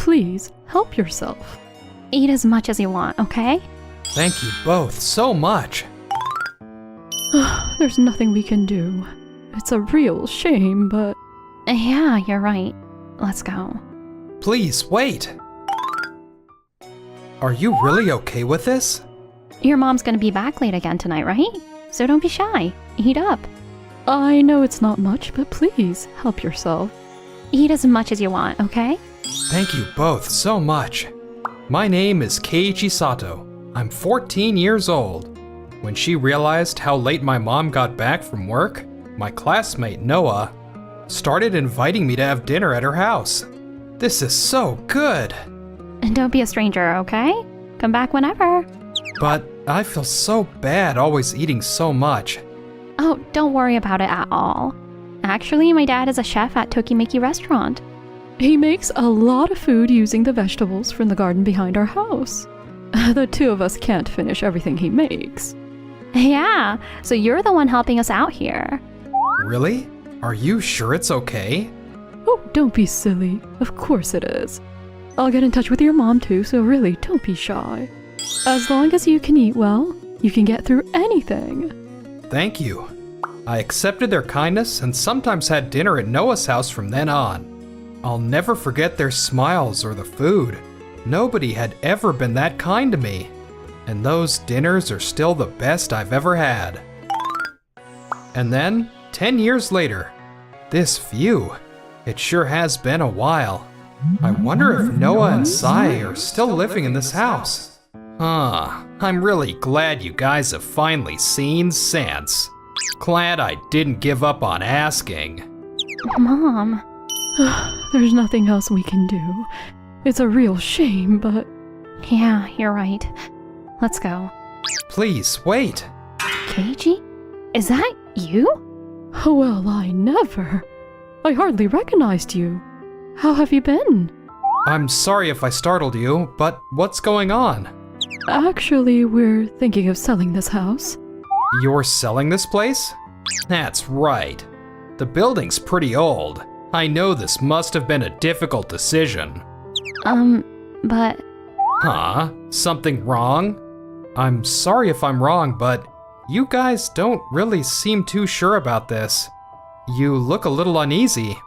please, help yourself. Eat as much as you want, okay? Thank you both so much. There's nothing we can do. It's a real shame, but... Yeah, you're right. Let's go. Please, wait. Are you really okay with this? Your mom's gonna be back late again tonight, right? So don't be shy. Eat up. I know it's not much, but please, help yourself. Eat as much as you want, okay? Thank you both so much. My name is Keiichi Sato. I'm 14 years old. When she realized how late my mom got back from work, my classmate Noah started inviting me to have dinner at her house. This is so good. And don't be a stranger, okay? Come back whenever. But I feel so bad always eating so much. Oh, don't worry about it at all. Actually, my dad is a chef at Tokimeki restaurant. He makes a lot of food using the vegetables from the garden behind our house. The two of us can't finish everything he makes. Yeah, so you're the one helping us out here. Really? Are you sure it's okay? Oh, don't be silly. Of course it is. I'll get in touch with your mom too, so really, don't be shy. As long as you can eat well, you can get through anything. Thank you. I accepted their kindness and sometimes had dinner at Noah's house from then on. I'll never forget their smiles or the food. Nobody had ever been that kind to me. And those dinners are still the best I've ever had. And then, 10 years later, this view. It sure has been a while. I wonder if Noah and Sai are still living in this house. I'm really glad you guys have finally seen sense. Glad I didn't give up on asking. Mom. There's nothing else we can do. It's a real shame, but... Yeah, you're right. Let's go. Please, wait. Keiichi? Is that you? Well, I never. I hardly recognized you. How have you been? I'm sorry if I startled you, but what's going on? Actually, we're thinking of selling this house. You're selling this place? That's right. The building's pretty old. I know this must have been a difficult decision. But... Huh? Something wrong? I'm sorry if I'm wrong, but you guys don't really seem too sure about this. You look a little uneasy.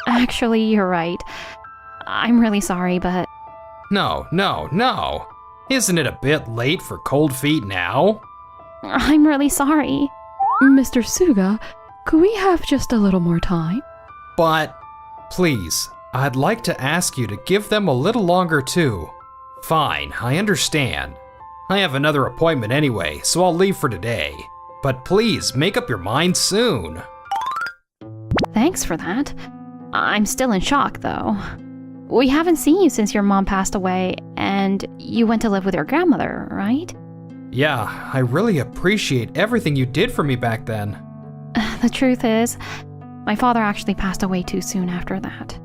Actually, you're right. I'm really sorry, but... No. Isn't it a bit late for cold feet now? I'm really sorry. Mr. Suga, could we have just a little more time? But, please, I'd like to ask you to give them a little longer too. Fine, I understand. I have another appointment anyway, so I'll leave for today. But please, make up your mind soon. Thanks for that. I'm still in shock, though. We haven't seen you since your mom passed away, and you went to live with your grandmother, right? Yeah, I really appreciate everything you did for me back then. The truth is, my father actually passed away too soon after that.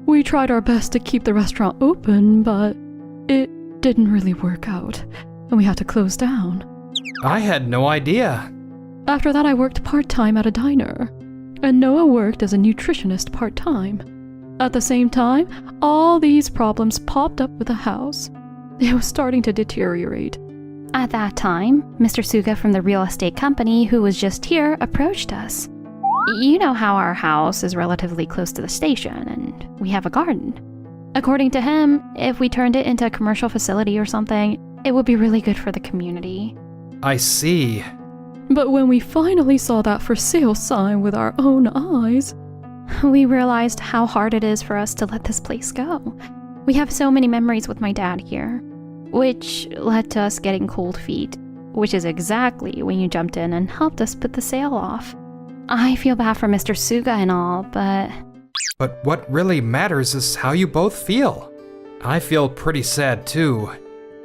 We tried our best to keep the restaurant open, but it didn't really work out, and we had to close down. I had no idea. After that, I worked part-time at a diner, and Noah worked as a nutritionist part-time. At the same time, all these problems popped up with the house. It was starting to deteriorate. At that time, Mr. Suga from the real estate company who was just here approached us. You know how our house is relatively close to the station, and we have a garden. According to him, if we turned it into a commercial facility or something, it would be really good for the community. I see. But when we finally saw that for sale sign with our own eyes, we realized how hard it is for us to let this place go. We have so many memories with my dad here, which led to us getting cold feet, which is exactly when you jumped in and helped us put the sale off. I feel bad for Mr. Suga and all, but... But what really matters is how you both feel. I feel pretty sad too.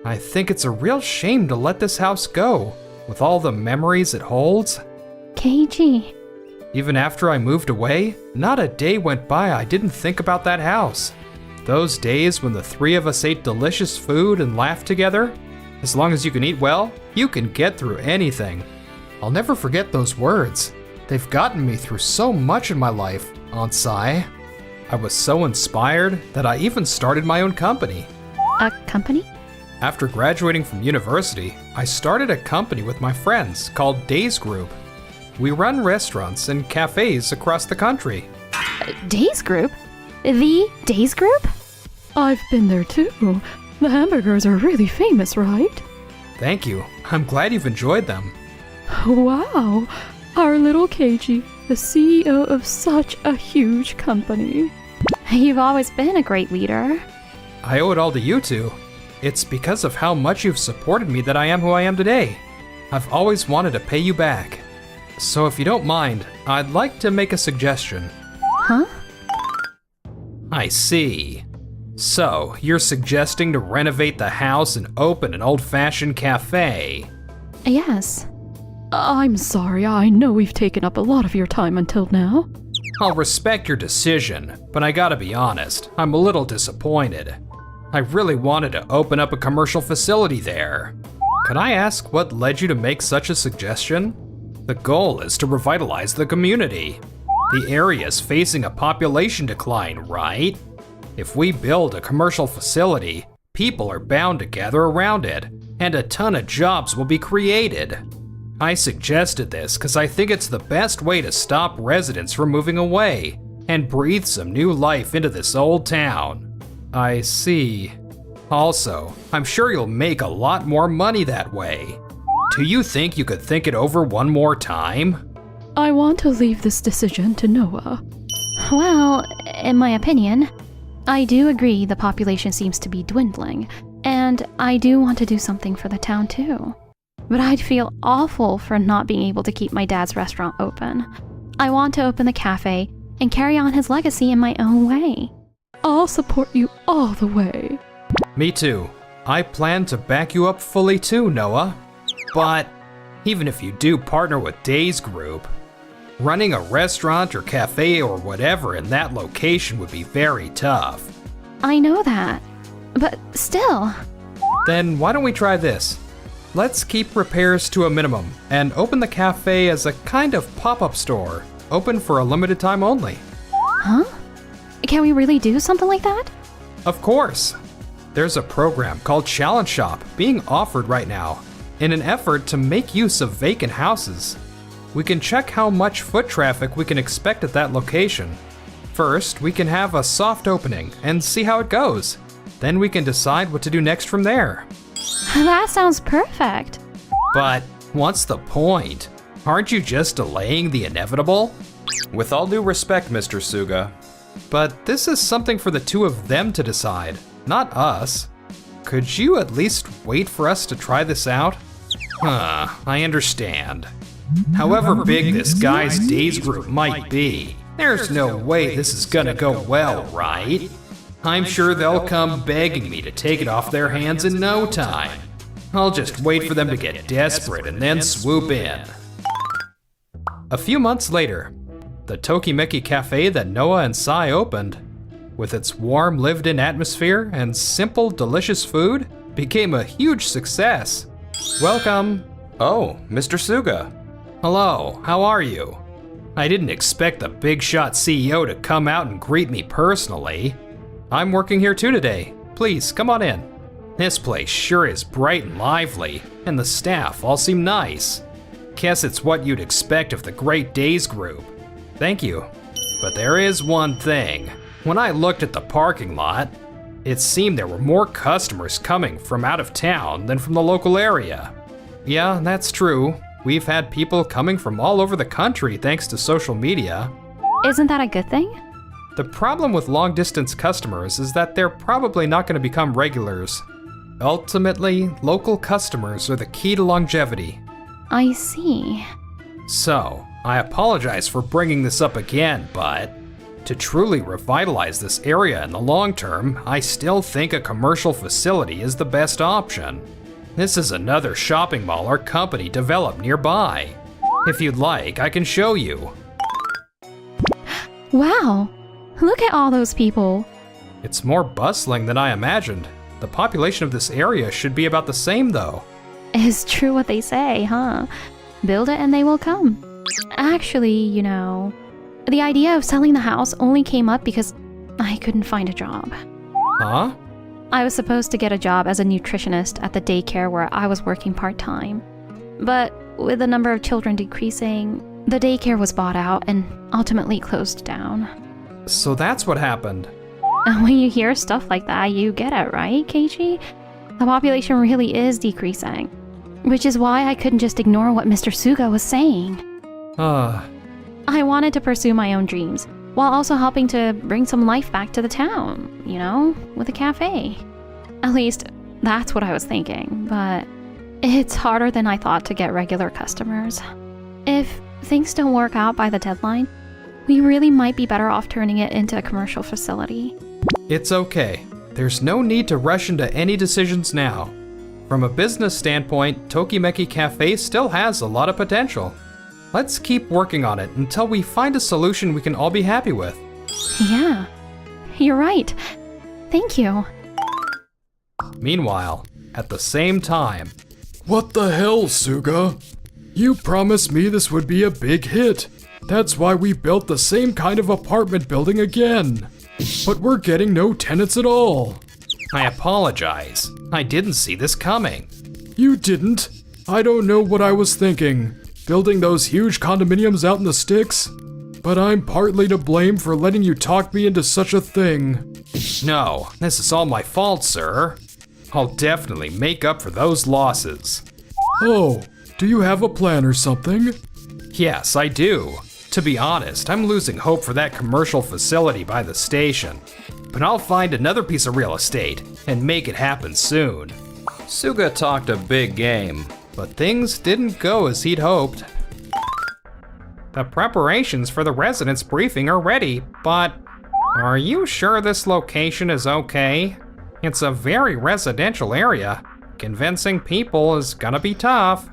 I think it's a real shame to let this house go, with all the memories it holds. Keiichi. Even after I moved away, not a day went by I didn't think about that house. Those days when the three of us ate delicious food and laughed together. As long as you can eat well, you can get through anything. I'll never forget those words. They've gotten me through so much in my life, Aunt Sai. I was so inspired that I even started my own company. A company? After graduating from university, I started a company with my friends called Days Group. We run restaurants and cafes across the country. Days Group? The Days Group? I've been there too. The hamburgers are really famous, right? Thank you. I'm glad you've enjoyed them. Wow, our little Keiji, the CEO of such a huge company. You've always been a great leader. I owe it all to you two. It's because of how much you've supported me that I am who I am today. I've always wanted to pay you back. So if you don't mind, I'd like to make a suggestion. Huh? I see. So, you're suggesting to renovate the house and open an old-fashioned cafe. Yes. I'm sorry, I know we've taken up a lot of your time until now. I'll respect your decision, but I gotta be honest, I'm a little disappointed. I really wanted to open up a commercial facility there. Could I ask what led you to make such a suggestion? The goal is to revitalize the community. The area is facing a population decline, right? If we build a commercial facility, people are bound to gather around it, and a ton of jobs will be created. I suggested this because I think it's the best way to stop residents from moving away and breathe some new life into this old town. I see. Also, I'm sure you'll make a lot more money that way. Do you think you could think it over one more time? I want to leave this decision to Noah. Well, in my opinion, I do agree the population seems to be dwindling, and I do want to do something for the town too. But I'd feel awful for not being able to keep my dad's restaurant open. I want to open the cafe and carry on his legacy in my own way. I'll support you all the way. Me too. I plan to back you up fully too, Noah. But even if you do partner with Days Group, running a restaurant or cafe or whatever in that location would be very tough. I know that, but still. Then why don't we try this? Let's keep repairs to a minimum and open the cafe as a kind of pop-up store, open for a limited time only. Huh? Can we really do something like that? Of course. There's a program called Challenge Shop being offered right now in an effort to make use of vacant houses. We can check how much foot traffic we can expect at that location. First, we can have a soft opening and see how it goes. Then we can decide what to do next from there. That sounds perfect. But what's the point? Aren't you just delaying the inevitable? With all due respect, Mr. Suga, but this is something for the two of them to decide, not us. Could you at least wait for us to try this out? I understand. However big this guy's Days Group might be, there's no way this is gonna go well, right? I'm sure they'll come begging me to take it off their hands in no time. I'll just wait for them to get desperate and then swoop in. A few months later, the Tokimeki cafe that Noah and Sai opened, with its warm, lived-in atmosphere and simple, delicious food, became a huge success. Welcome. Oh, Mr. Suga. Hello, how are you? I didn't expect the big shot CEO to come out and greet me personally. I'm working here too today. Please, come on in. This place sure is bright and lively, and the staff all seem nice. Guess it's what you'd expect of the Great Days Group. Thank you. But there is one thing. When I looked at the parking lot, it seemed there were more customers coming from out of town than from the local area. Yeah, that's true. We've had people coming from all over the country thanks to social media. Isn't that a good thing? The problem with long-distance customers is that they're probably not going to become regulars. Ultimately, local customers are the key to longevity. I see. So, I apologize for bringing this up again, but to truly revitalize this area in the long term, I still think a commercial facility is the best option. This is another shopping mall our company developed nearby. If you'd like, I can show you. Wow, look at all those people. It's more bustling than I imagined. The population of this area should be about the same though. It's true what they say, huh? Build it and they will come. Actually, the idea of selling the house only came up because I couldn't find a job. Huh? I was supposed to get a job as a nutritionist at the daycare where I was working part-time. But with the number of children decreasing, the daycare was bought out and ultimately closed down. So that's what happened. And when you hear stuff like that, you get it, right, Keiichi? The population really is decreasing. Which is why I couldn't just ignore what Mr. Suga was saying. I wanted to pursue my own dreams, while also helping to bring some life back to the town, you know, with a cafe. At least, that's what I was thinking, but it's harder than I thought to get regular customers. If things don't work out by the deadline, we really might be better off turning it into a commercial facility. It's okay. There's no need to rush into any decisions now. From a business standpoint, Tokimeki Cafe still has a lot of potential. Let's keep working on it until we find a solution we can all be happy with. Yeah, you're right. Thank you. Meanwhile, at the same time... What the hell, Suga? You promised me this would be a big hit. That's why we built the same kind of apartment building again. But we're getting no tenants at all. I apologize. I didn't see this coming. You didn't? I don't know what I was thinking. Building those huge condominiums out in the sticks? But I'm partly to blame for letting you talk me into such a thing. No, this is all my fault, sir. I'll definitely make up for those losses. Oh, do you have a plan or something? Yes, I do. To be honest, I'm losing hope for that commercial facility by the station. But I'll find another piece of real estate and make it happen soon. Suga talked a big game, but things didn't go as he'd hoped. The preparations for the residents' briefing are ready, but are you sure this location is okay? It's a very residential area. Convincing people is gonna be tough.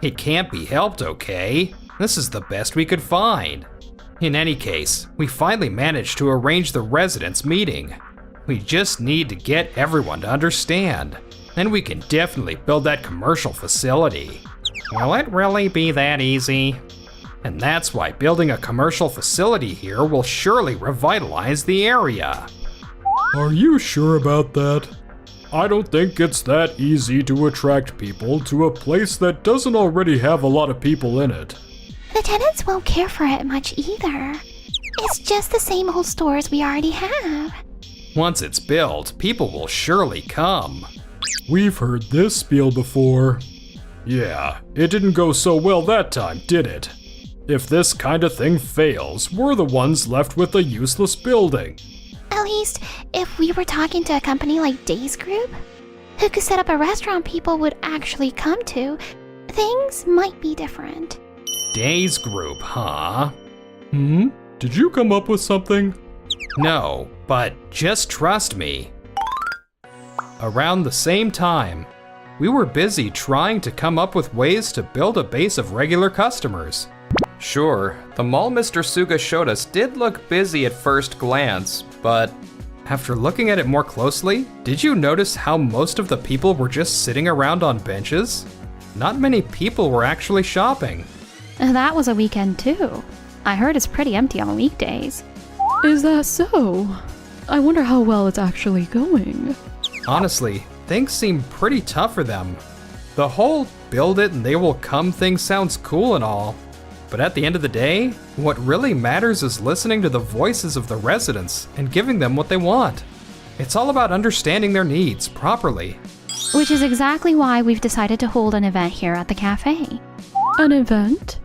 It can't be helped, okay? This is the best we could find. In any case, we finally managed to arrange the residents' meeting. We just need to get everyone to understand. Then we can definitely build that commercial facility. Will it really be that easy? And that's why building a commercial facility here will surely revitalize the area. Are you sure about that? I don't think it's that easy to attract people to a place that doesn't already have a lot of people in it. The tenants won't care for it much either. It's just the same old stores we already have. Once it's built, people will surely come. We've heard this spiel before. Yeah, it didn't go so well that time, did it? If this kind of thing fails, we're the ones left with a useless building. At least, if we were talking to a company like Days Group, who could set up a restaurant people would actually come to, things might be different. Days Group, huh? Did you come up with something? No, but just trust me. Around the same time, we were busy trying to come up with ways to build a base of regular customers. Sure, the mall Mr. Suga showed us did look busy at first glance, but after looking at it more closely, did you notice how most of the people were just sitting around on benches? Not many people were actually shopping. That was a weekend too. I heard it's pretty empty on weekdays. Is that so? I wonder how well it's actually going. Honestly, things seem pretty tough for them. The whole build it and they will come thing sounds cool and all, but at the end of the day, what really matters is listening to the voices of the residents and giving them what they want. It's all about understanding their needs properly. Which is exactly why we've decided to hold an event here at the cafe. An event?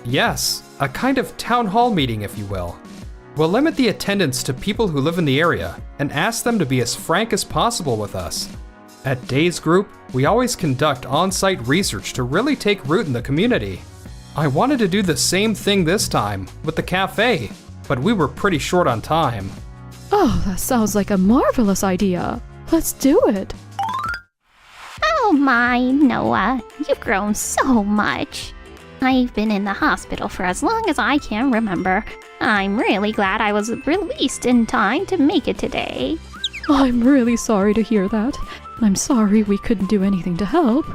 Yes, a kind of town hall meeting, if you will. We'll limit the attendance to people who live in the area and ask them to be as frank as possible with us. At Days Group, we always conduct on-site research to really take root in the community. I wanted to do the same thing this time with the cafe, but we were pretty short on time. Oh, that sounds like a marvelous idea. Let's do it. Oh my, Noah, you've grown so much. I've been in the hospital for as long as I can remember. I'm really glad I was released in time to make it today. I'm really sorry to hear that. I'm sorry we couldn't do anything to help.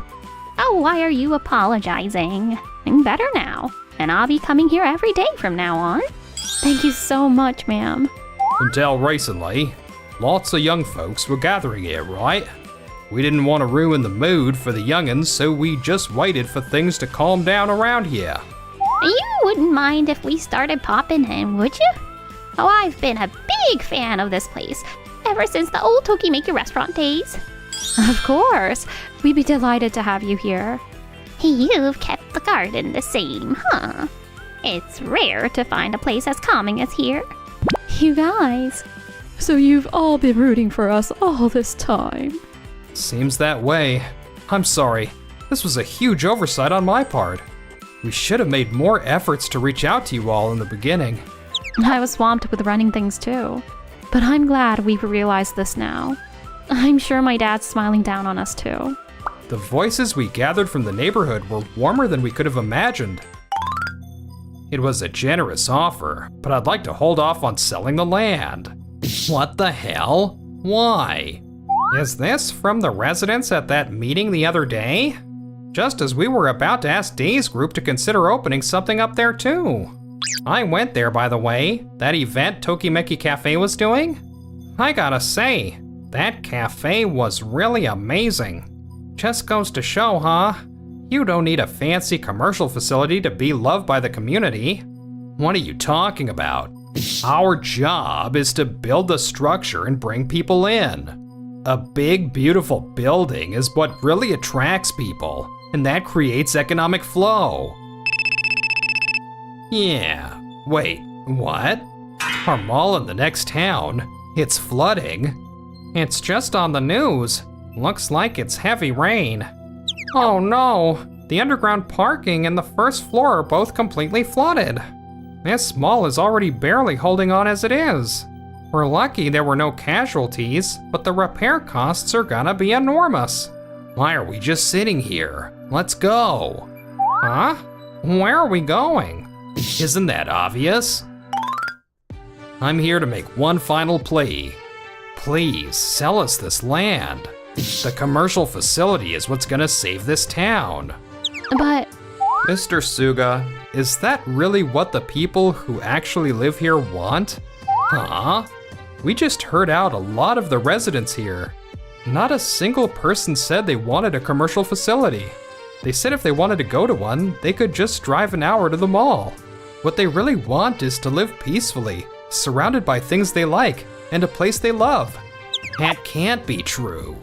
Oh, why are you apologizing? I'm better now, and I'll be coming here every day from now on. Thank you so much, ma'am. Until recently, lots of young folks were gathering here, right? We didn't want to ruin the mood for the young'uns, so we just waited for things to calm down around here. You wouldn't mind if we started popping in, would you? Oh, I've been a big fan of this place ever since the old Tokimeki restaurant days. Of course. We'd be delighted to have you here. You've kept the garden the same, huh? It's rare to find a place as calming as here. You guys. So you've all been rooting for us all this time. Seems that way. I'm sorry. This was a huge oversight on my part. We should have made more efforts to reach out to you all in the beginning. I was swamped with running things too. But I'm glad we've realized this now. I'm sure my dad's smiling down on us too. The voices we gathered from the neighborhood were warmer than we could have imagined. It was a generous offer, but I'd like to hold off on selling the land. What the hell? Why? Is this from the residents at that meeting the other day? Just as we were about to ask Day's group to consider opening something up there too. I went there, by the way, that event Tokimeki Cafe was doing. I gotta say, that cafe was really amazing. Just goes to show, huh? You don't need a fancy commercial facility to be loved by the community. What are you talking about? Our job is to build the structure and bring people in. A big, beautiful building is what really attracts people, and that creates economic flow. Yeah, wait, what? Our mall in the next town? It's flooding? It's just on the news. Looks like it's heavy rain. Oh no, the underground parking and the first floor are both completely flooded. This mall is already barely holding on as it is. We're lucky there were no casualties, but the repair costs are gonna be enormous. Why are we just sitting here? Let's go. Huh? Where are we going? Isn't that obvious? I'm here to make one final plea. Please sell us this land. The commercial facility is what's gonna save this town. But Mr. Suga, is that really what the people who actually live here want? Huh? We just heard out a lot of the residents here. Not a single person said they wanted a commercial facility. They said if they wanted to go to one, they could just drive an hour to the mall. What they really want is to live peacefully, surrounded by things they like, and a place they love. That can't be true.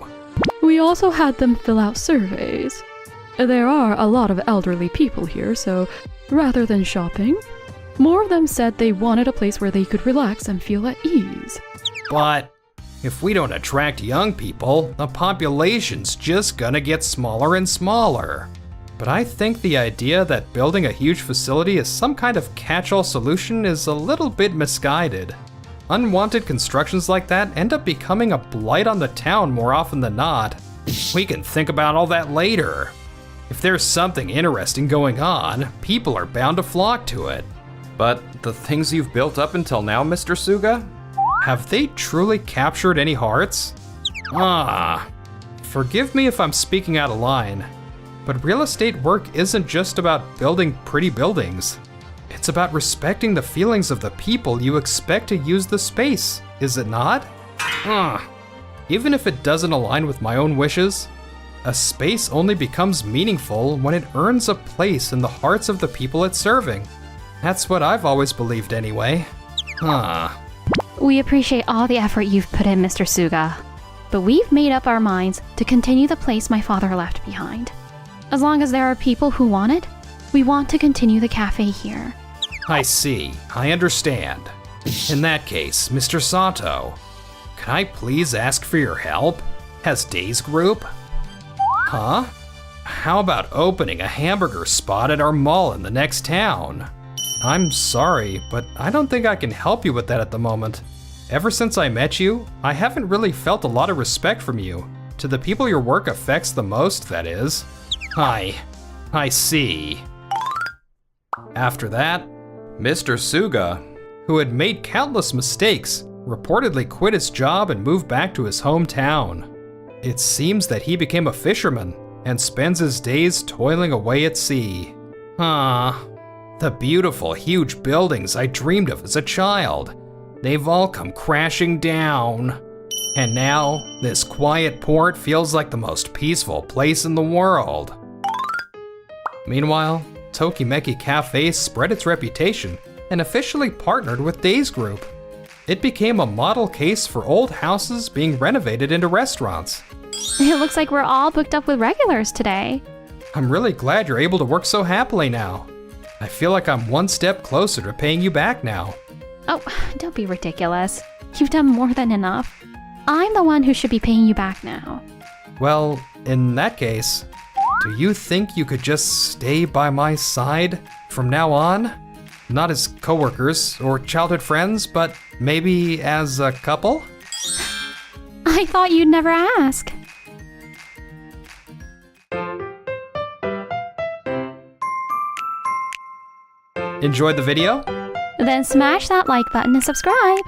We also had them fill out surveys. There are a lot of elderly people here, so rather than shopping, more of them said they wanted a place where they could relax and feel at ease. But if we don't attract young people, the population's just gonna get smaller and smaller. But I think the idea that building a huge facility is some kind of catch-all solution is a little bit misguided. Unwanted constructions like that end up becoming a blight on the town more often than not. We can think about all that later. If there's something interesting going on, people are bound to flock to it. But the things you've built up until now, Mr. Suga? Have they truly captured any hearts? Forgive me if I'm speaking out of line, but real estate work isn't just about building pretty buildings. It's about respecting the feelings of the people you expect to use the space, is it not? Even if it doesn't align with my own wishes, a space only becomes meaningful when it earns a place in the hearts of the people it's serving. That's what I've always believed anyway. we appreciate all the effort you've put in, Mr. Suga. But we've made up our minds to continue the place my father left behind. As long as there are people who want it, we want to continue the cafe here. I see. I understand. In that case, Mr. Sato, can I please ask for your help? Has Day's group? Huh? How about opening a hamburger spot at our mall in the next town? I'm sorry, but I don't think I can help you with that at the moment. Ever since I met you, I haven't really felt a lot of respect from you. To the people your work affects the most, that is. I see. After that, Mr. Suga, who had made countless mistakes, reportedly quit his job and moved back to his hometown. It seems that he became a fisherman and spends his days toiling away at sea. The beautiful, huge buildings I dreamed of as a child. they've all come crashing down. And now, this quiet port feels like the most peaceful place in the world. Meanwhile, Tokimeki Cafe spread its reputation and officially partnered with Days Group. It became a model case for old houses being renovated into restaurants. It looks like we're all booked up with regulars today. I'm really glad you're able to work so happily now. I feel like I'm one step closer to paying you back now. Oh, don't be ridiculous. You've done more than enough. I'm the one who should be paying you back now. Well, in that case, do you think you could just stay by my side from now on? Not as coworkers or childhood friends, but maybe as a couple? I thought you'd never ask. Enjoyed the video? Then smash that like button and subscribe.